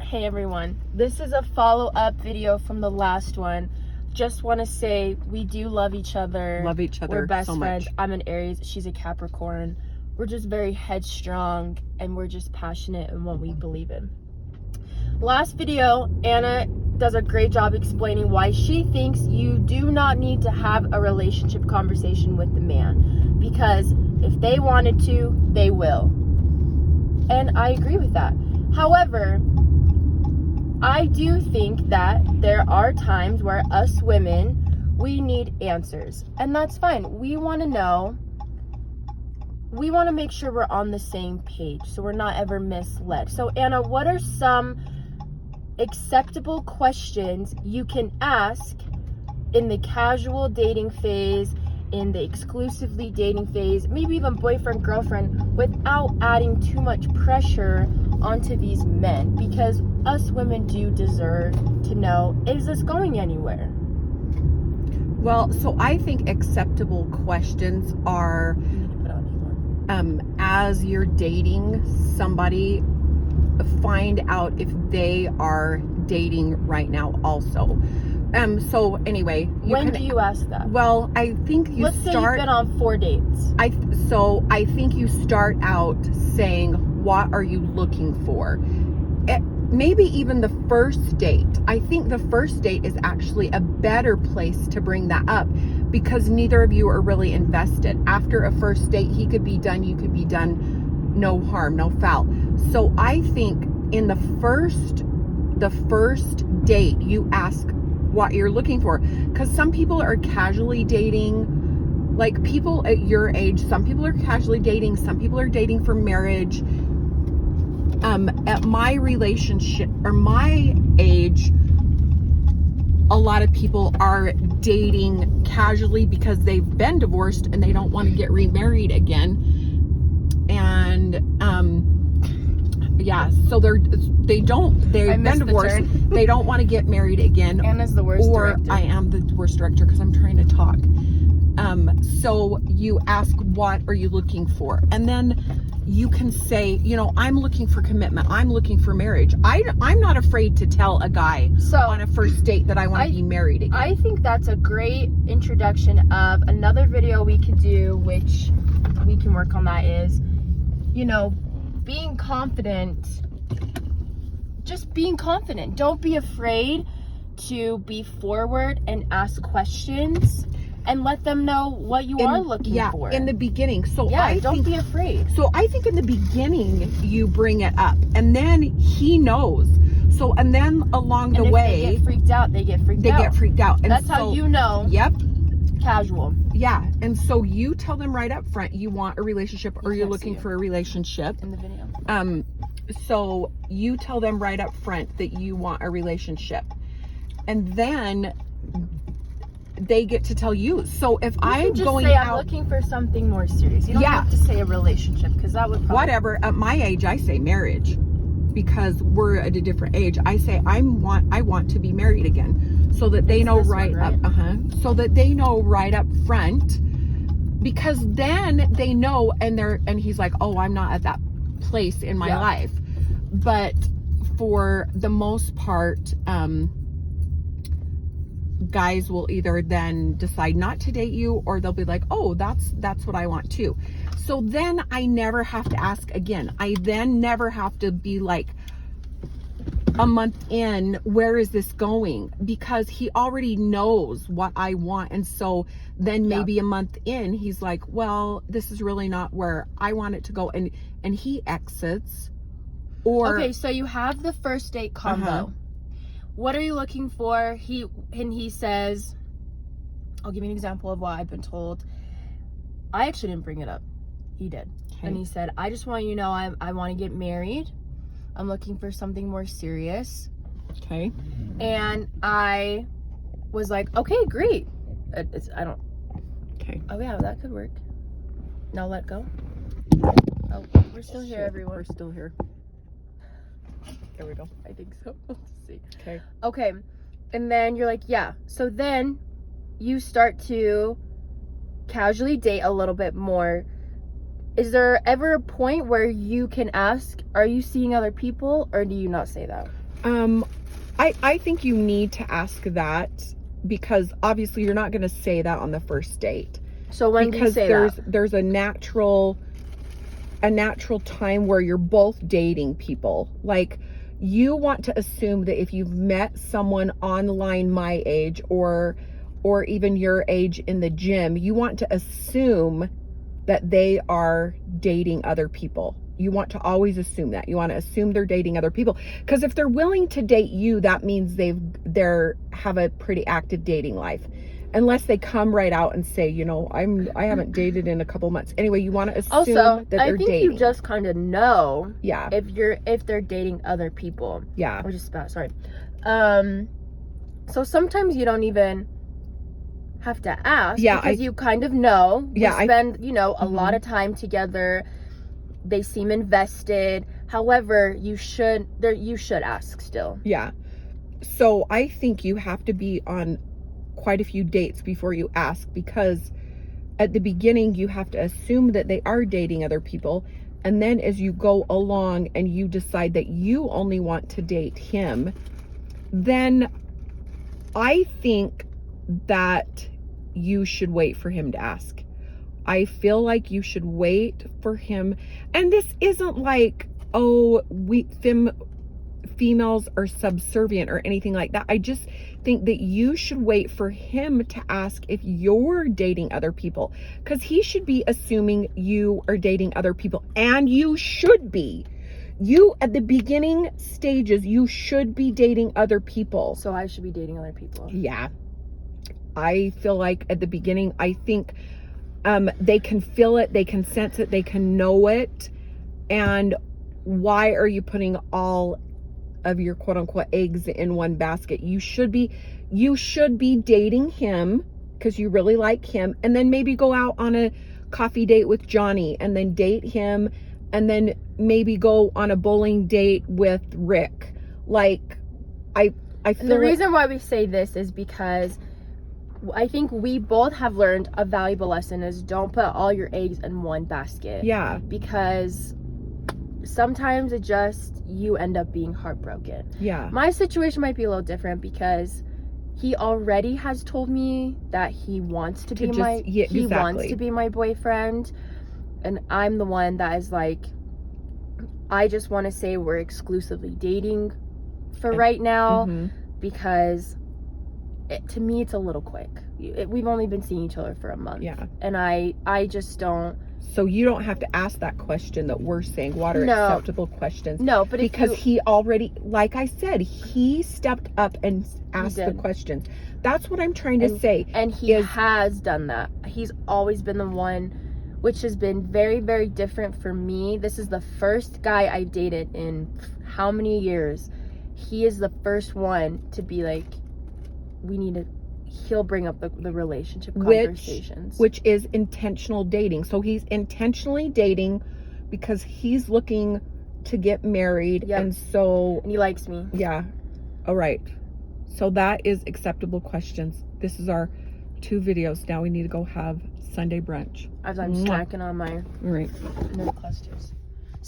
Hey everyone, this is a follow-up video from the last one. Just want to say we do love each other. Love each other. We're best so friends. much. I'm an Aries, she's a Capricorn. We're just very headstrong and we're just passionate in what we believe in. Last video, Anna does a great job explaining why she thinks you do not need to have a relationship conversation with the man, because if they wanted to, they will. And I agree with that. However, I do think that there are times where us women, we need answers. And that's fine. We want to know. We want to make sure we're on the same page so we're not ever misled. So Anna, what are some acceptable questions you can ask in the casual dating phase, in the exclusively dating phase, maybe even boyfriend, girlfriend, without adding too much pressure onto these men? Because us women do deserve to know, is this going anywhere? Well, so I think acceptable questions are, as you're dating somebody, find out if they are dating right now also. So anyway, when do you ask that? Well, I think you Let's say you've been on 4 dates. I think you start out saying, what are you looking for? Maybe even the first date. I think the first date is actually a better place to bring that up, because neither of you are really invested. After a first date, he could be done, you could be done, no harm, no foul. So I think in the first date, you ask what you're looking for, because some people are casually dating, like people at your age. Some people are casually dating, some people are dating for marriage. At my relationship or my age, a lot of people are dating casually because they've been divorced and they don't want to get remarried again. And yeah, so they've been divorced. They don't want to get married again. Anna's the worst director. I am the worst director because I'm trying to talk. So you ask, what are you looking for? And then you can say, I'm looking for commitment. I'm looking for marriage. I'm not afraid to tell a guy on a first date that I want to be married again. I think that's a great introduction of another video we could do, which we can work on. That is, being confident. Just being confident. Don't be afraid to be forward and ask questions and let them know what you are looking for. In the beginning. So don't be afraid. So I think in the beginning you bring it up, and then he knows. So, and then along the way, they get freaked out. They get freaked out. And that's how you know. Yep. Casual. Yeah. And so you tell them right up front you want a relationship, or you're looking for a relationship. In the video. So you tell them right up front that you want a relationship, and then they get to tell you. So if I'm going out, I'm looking for something more serious. You don't have to say a relationship, because that would probably... Whatever. At my age, I say marriage, because we're at a different age. I say I want to be married again, so that they know right up. So that they know right up front, because then they know, and he's like, oh, I'm not at that place in my life. But for the most part, guys will either then decide not to date you, or they'll be like, oh, that's what I want too. So then I never have to ask again. I then never have to be like, a month in, where is this going? Because he already knows what I want. And so then maybe a month in, he's like, well, this is really not where I want it to go. And he exits. Or okay, so you have the first date combo. What are you looking for? He says, I'll give you an example of what I've been told. I actually didn't bring it up. He did. Okay. And he said, I just want you to know I want to get married. I'm looking for something more serious. Okay. And I was like, okay, great. Okay. Oh yeah, that could work. Now let go. Oh, we're still here, everyone. We're still here. There we go. I think so. Let's see. Okay. Okay. And then you're like, yeah. So then you start to casually date a little bit more. Is there ever a point where you can ask, are you seeing other people, or do you not say that? I think you need to ask that, because obviously you're not going to say that on the first date. So when do you say that? There's a natural time where you're both dating people. Like, you want to assume that if you've met someone online my age or even your age in the gym, you want to assume that they are dating other people. You want to always assume that. You want to assume they're dating other people, because if they're willing to date you, that means they have a pretty active dating life. Unless they come right out and say, you know, I haven't dated in a couple months. Anyway, you want to assume also, that they're I think dating. you just kind of know Yeah. if they're dating other people. Yeah. Or just about, sorry. So sometimes you don't even have to ask, Yeah, because you kind of know. Yeah, You spend, a lot of time together. They seem invested. However, you should ask still. Yeah. So I think you have to be on quite a few dates before you ask, because at the beginning you have to assume that they are dating other people, and then as you go along and you decide that you only want to date him, then I think that you should wait for him to ask. I feel like you should wait for him. And this isn't like, oh, females are subservient or anything like that. I just think that you should wait for him to ask if you're dating other people, because he should be assuming you are dating other people, and you should be. You, at the beginning stages, you should be dating other people. So I should be dating other people. Yeah. I feel like at the beginning, I think they can feel it, they can sense it, they can know it. And why are you putting all of your quote unquote eggs in one basket? You should be dating him because you really like him, and then maybe go out on a coffee date with Johnny, and then date him, and then maybe go on a bowling date with Rick. Like, I feel the reason why we say this is because I think we both have learned a valuable lesson is don't put all your eggs in one basket. Yeah. Because sometimes you end up being heartbroken. Yeah. My situation might be a little different because he already has told me that he wants to be wants to be my boyfriend, and I'm the one that is like, I just want to say we're exclusively dating for right now, because to me it's a little quick. We've only been seeing each other for a month. Yeah. And I just don't. So you don't have to ask that question that we're saying. What are acceptable questions? No, but because he already, like I said, he stepped up and asked the questions. That's what I'm trying to say. And he has done that. He's always been the one, which has been very, very different for me. This is the first guy I've dated in how many years. He is the first one to be like, he'll bring up the relationship conversations. Which is intentional dating. So he's intentionally dating because he's looking to get married. Yep. And he likes me. Yeah. All right. So that is acceptable questions. This is our 2 videos. Now we need to go have Sunday brunch. As I'm snacking on my All right. clusters.